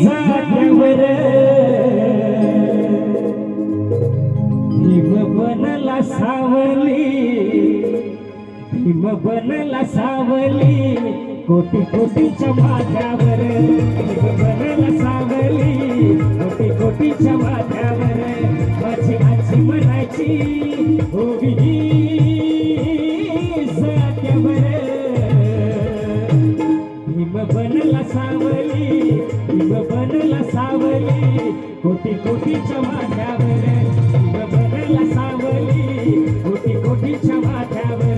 जाग्यावर भीम बनला सावली, भीम बनला सावली, कोटी कोटीच्या माथ्यावर भीम बनला सावली, कोटी कोटीच्या माथ्यावर माझी आजी म्हणायची ओवी जाग्यावर भीम बनला सावली, भीम बनला सावली, कोटी कोटीच्या माथ्यावर भीम बनला सावली, कोटी कोटीच्या माथ्यावर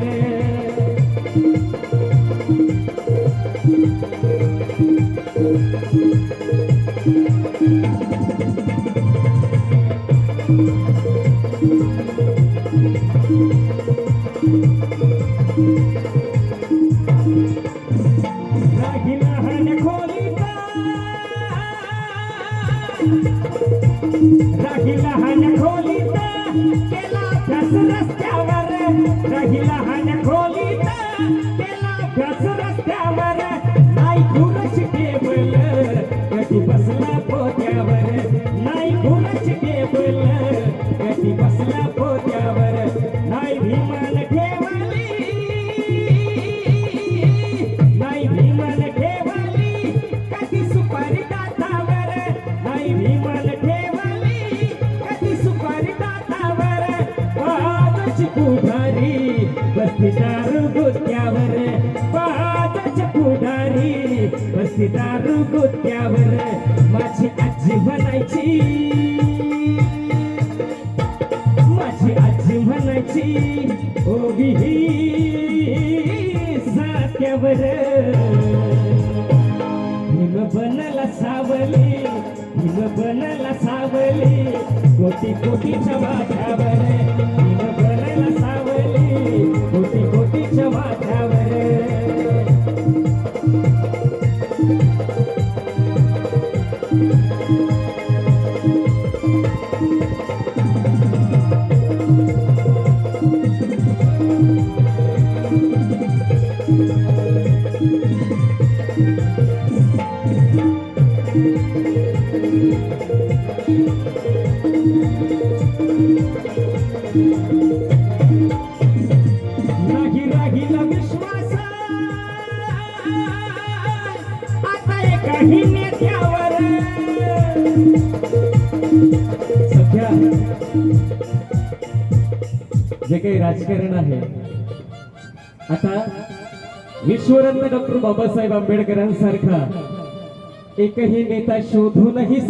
राही लहान खोलीत केला अभ्यास रस्त्यावर, राही लहान खोलीत केला अभ्यास रस्त्यावर, नाही खुर्ची टेबल कधी बसला पोत्यावर, नाही खुर्ची टेबल कधी बसला पोत्यावर, नाही विमान ठेवली, नाही विमान ठेवली कधी सुपारी दातावर, नाही विमान ठेवली कधी सुपारी दातावर, पादच पुढारी बसती दारू गोत्यावर, पादच पुढारी बसती दारू गोत्यावर माझी आजी म्हणायची, माझी आजी म्हणायची ओवी जात्यावर भीम बनला सावली, भीम बनला सावली, कोटी कोटीच्या माथ्यावर भीम बनला सावली, कोटी कोटीच्या माथ्यावर नाही राहिला विश्वास आता एकाही नेत्यावर, सध्या जे काही राजकारण आहे आता विश्वरत्न डॉक्टर बाबासाहेब आंबेडकरांसारखा एकही नेता शोधूनही